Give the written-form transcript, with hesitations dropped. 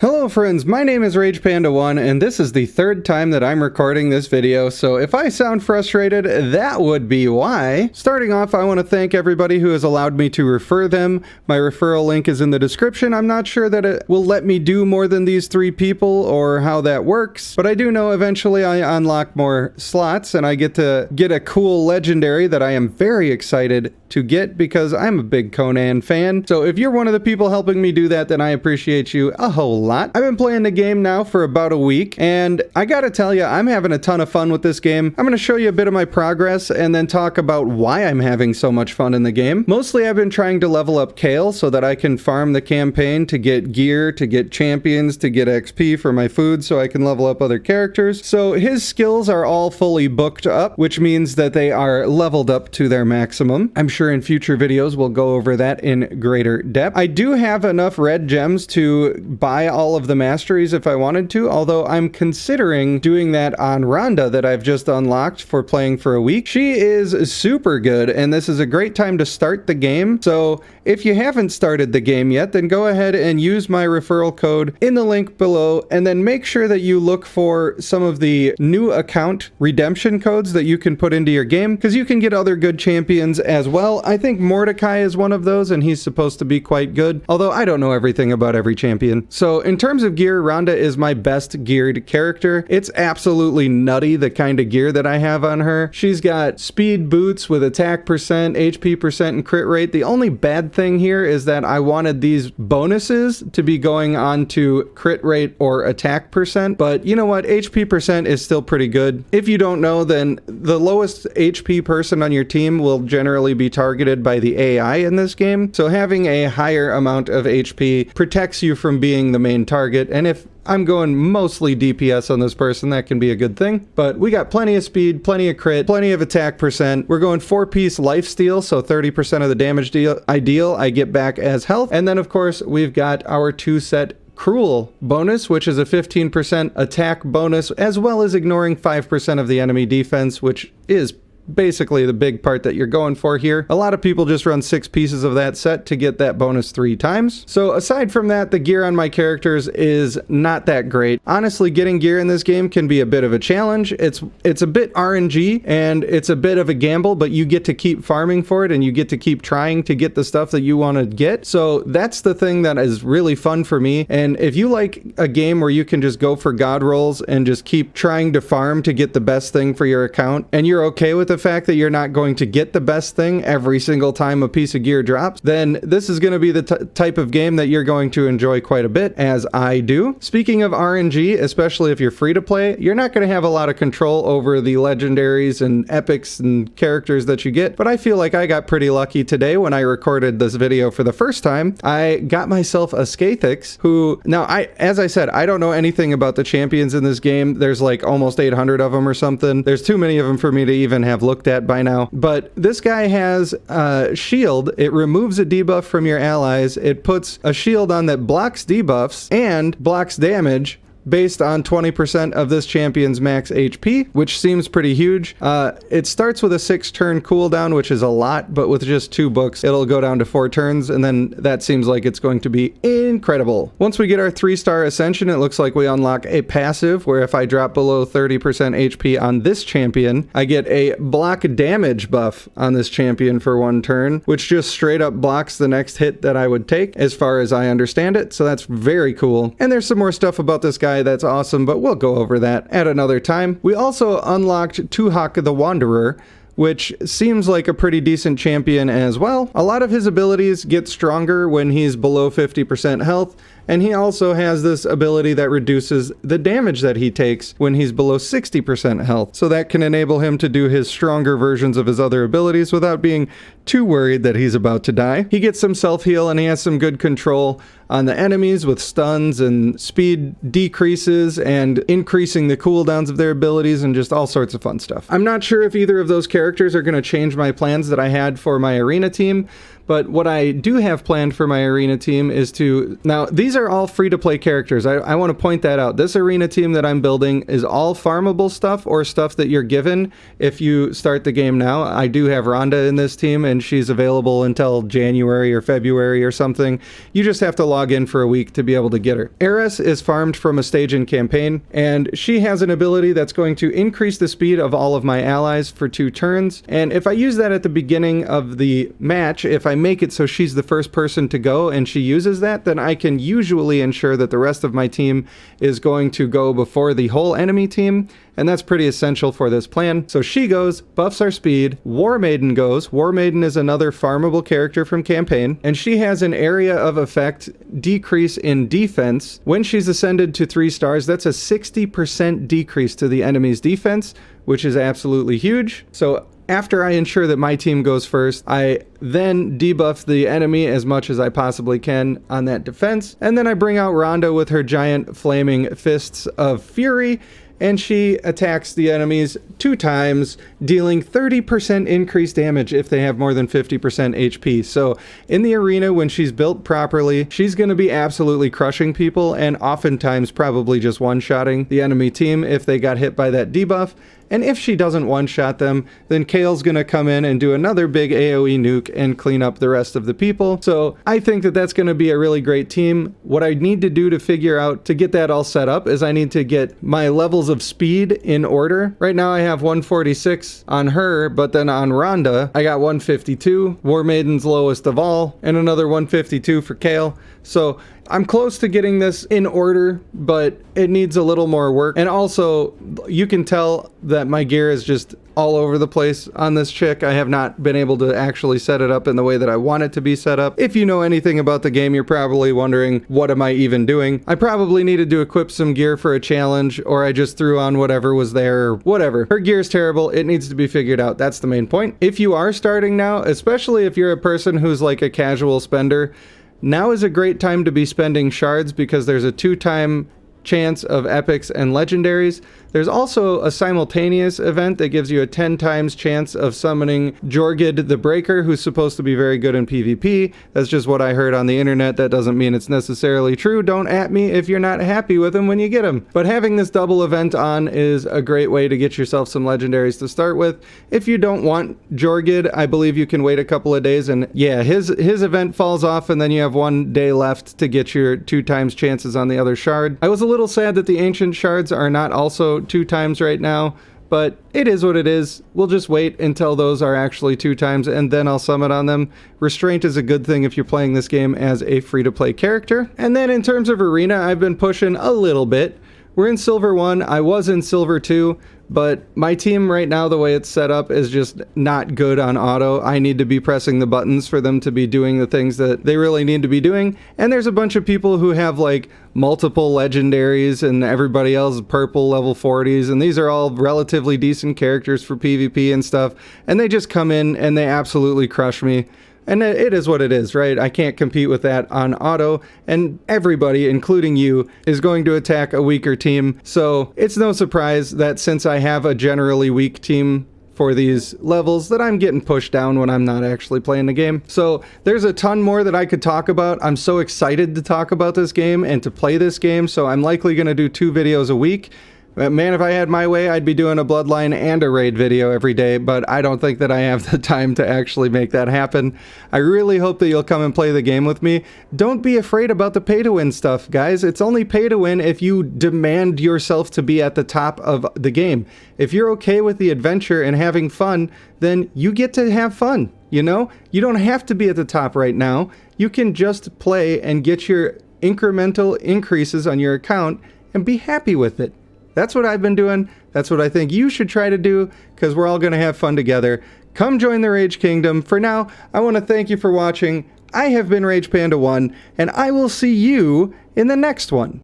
Hello friends, my name is RagePanda1 and this is the third time that I'm recording this video, so if I sound frustrated, that would be why. Starting off, I want to thank everybody who has allowed me to refer them. My referral link is in the description. I'm not sure that it will let me do more than these 3 people or how that works, but I do know eventually I unlock more slots and I get to get a cool legendary that I am very excited to get because I'm a big Conan fan. So if you're one of the people helping me do that, then I appreciate you a whole lot. I've been playing the game now for about a week, and I gotta tell you, I'm having a ton of fun with this game. I'm gonna show you a bit of my progress and then talk about why I'm having so much fun in the game. Mostly I've been trying to level up Kale so that I can farm the campaign to get gear, to get champions, to get XP for my food so I can level up other characters. So his skills are all fully booked up, which means that they are leveled up to their maximum. I'm sure in future videos we'll go over that in greater depth. I do have enough red gems to buy all of the masteries if I wanted to, although I'm considering doing that on Rhonda that I've just unlocked for playing for a week. She is super good, and this is a great time to start the game. So if you haven't started the game yet, then go ahead and use my referral code in the link below, and then make sure that you look for some of the new account redemption codes that you can put into your game, because you can get other good champions as well. I think Mordecai is one of those, and he's supposed to be quite good, although I don't know everything about every champion. So in terms of gear, Rhonda is my best geared character. It's absolutely nutty, the kind of gear that I have on her. She's got speed boots with attack percent, HP percent, and crit rate. The only bad thing here is that I wanted these bonuses to be going on to crit rate or attack percent, but you know what? HP percent is still pretty good. If you don't know, then the lowest HP person on your team will generally be targeted by the AI in this game, so having a higher amount of HP protects you from being the main target, and if I'm going mostly DPS on this person, that can be a good thing. But we got plenty of speed, plenty of crit, plenty of attack percent. We're going 4-piece lifesteal, so 30% of the damage I get back as health. And then of course, we've got our 2-set Cruel bonus, which is a 15% attack bonus, as well as ignoring 5% of the enemy defense, which is basically the big part that you're going for here. A lot of people just run 6 pieces of that set to get that bonus 3 times. So aside from that, the gear on my characters is not that great. Honestly, getting gear in this game can be a bit of a challenge. It's a bit RNG and it's a bit of a gamble, but you get to keep farming for it and you get to keep trying to get the stuff that you want to get. So that's the thing that is really fun for me. And if you like a game where you can just go for god rolls and just keep trying to farm to get the best thing for your account, and you're okay with the fact that you're not going to get the best thing every single time a piece of gear drops, then this is going to be the type of game that you're going to enjoy quite a bit, as I do. Speaking of RNG, especially if you're free to play, you're not going to have a lot of control over the legendaries and epics and characters that you get, but I feel like I got pretty lucky today when I recorded this video for the first time. I got myself a Skathix, who, now as I said, I don't know anything about the champions in this game. There's like almost 800 of them or something. There's too many of them for me to even have looked at by now, but this guy has a shield. It removes a debuff from your allies. It puts a shield on that blocks debuffs and blocks damage based on 20% of this champion's max HP, which seems pretty huge. It starts with a 6-turn cooldown, which is a lot, but with just 2 books, it'll go down to 4 turns, and then that seems like it's going to be incredible. Once we get our 3-star ascension, it looks like we unlock a passive, where if I drop below 30% HP on this champion, I get a block damage buff on this champion for 1 turn, which just straight up blocks the next hit that I would take, as far as I understand it, so that's very cool. And there's some more stuff about this guy that's awesome, but we'll go over that at another time. We also unlocked Tuhak the Wanderer, which seems like a pretty decent champion as well. A lot of his abilities get stronger when he's below 50% health, and he also has this ability that reduces the damage that he takes when he's below 60% health. So that can enable him to do his stronger versions of his other abilities without being too worried that he's about to die. He gets some self-heal and he has some good control on the enemies with stuns and speed decreases and increasing the cooldowns of their abilities and just all sorts of fun stuff. I'm not sure if either of those characters are going to change my plans that I had for my arena team, But what I do have planned for my arena team is to... Now, these are all free-to-play characters. I want to point that out. This arena team that I'm building is all farmable stuff or stuff that you're given if you start the game now. I do have Rhonda in this team, and she's available until January or February or something. You just have to log in for a week to be able to get her. Eris is farmed from a stage in campaign, and she has an ability that's going to increase the speed of all of my allies for 2 turns. And if I use that at the beginning of the match, if I make it so she's the first person to go and she uses that, then I can usually ensure that the rest of my team is going to go before the whole enemy team, and that's pretty essential for this plan. So she goes, buffs our speed. War Maiden goes. War Maiden is another farmable character from campaign, and she has an area of effect decrease in defense. When she's ascended to 3 stars, that's a 60% decrease to the enemy's defense, which is absolutely huge. So after I ensure that my team goes first, I then debuff the enemy as much as I possibly can on that defense. And then I bring out Rhonda with her giant flaming fists of fury, and she attacks the enemies 2 times, dealing 30% increased damage if they have more than 50% HP. So in the arena, when she's built properly, she's going to be absolutely crushing people, and oftentimes probably just one-shotting the enemy team if they got hit by that debuff. And if she doesn't one-shot them, then Kale's gonna come in and do another big AoE nuke and clean up the rest of the people. So I think that that's gonna be a really great team. What I need to do to figure out to get that all set up is I need to get my levels of speed in order. Right now I have 146 on her, but then on Rhonda, I got 152, War Maiden's lowest of all, and another 152 for Kale. So I'm close to getting this in order, but it needs a little more work. And also, you can tell that my gear is just all over the place on this chick. I have not been able to actually set it up in the way that I want it to be set up. If you know anything about the game, you're probably wondering, what am I even doing? I probably needed to equip some gear for a challenge, or I just threw on whatever was there, or whatever. Her gear is terrible. It needs to be figured out. That's the main point. If you are starting now, especially if you're a person who's like a casual spender, now is a great time to be spending shards because there's a 2-time chance of epics and legendaries. There's also a simultaneous event that gives you a 10 times chance of summoning Jorgid the Breaker, who's supposed to be very good in PvP. That's just what I heard on the internet. That doesn't mean it's necessarily true. Don't at me if you're not happy with him when you get him. But having this double event on is a great way to get yourself some legendaries to start with. If you don't want Jorgid, I believe you can wait a couple of days, and yeah, his event falls off, and then you have 1 day left to get your 2 times chances on the other shard. I was a little sad that the ancient shards are not also 2 times right now, but it is what it is. We'll just wait until those are actually 2 times, and then I'll summon on them. Restraint is a good thing if you're playing this game as a free-to-play character. And then in terms of arena, I've been pushing a little bit. We're in Silver 1. I was in Silver 2, but my team right now, the way it's set up, is just not good on auto. I need to be pressing the buttons for them to be doing the things that they really need to be doing. And there's a bunch of people who have like multiple legendaries, and everybody else is purple level 40s, and these are all relatively decent characters for PvP and stuff, and they just come in and they absolutely crush me. And it is what it is, right? I can't compete with that on auto, and everybody, including you, is going to attack a weaker team. So it's no surprise that since I have a generally weak team for these levels, that I'm getting pushed down when I'm not actually playing the game. So there's a ton more that I could talk about. I'm so excited to talk about this game and to play this game, so I'm likely going to do 2 videos a week. Man, if I had my way, I'd be doing a Bloodline and a raid video every day, but I don't think that I have the time to actually make that happen. I really hope that you'll come and play the game with me. Don't be afraid about the pay-to-win stuff, guys. It's only pay-to-win if you demand yourself to be at the top of the game. If you're okay with the adventure and having fun, then you get to have fun, you know? You don't have to be at the top right now. You can just play and get your incremental increases on your account and be happy with it. That's what I've been doing. That's what I think you should try to do, because we're all going to have fun together. Come join the Rage Kingdom. For now, I want to thank you for watching. I have been Rage Panda 1, and I will see you in the next one.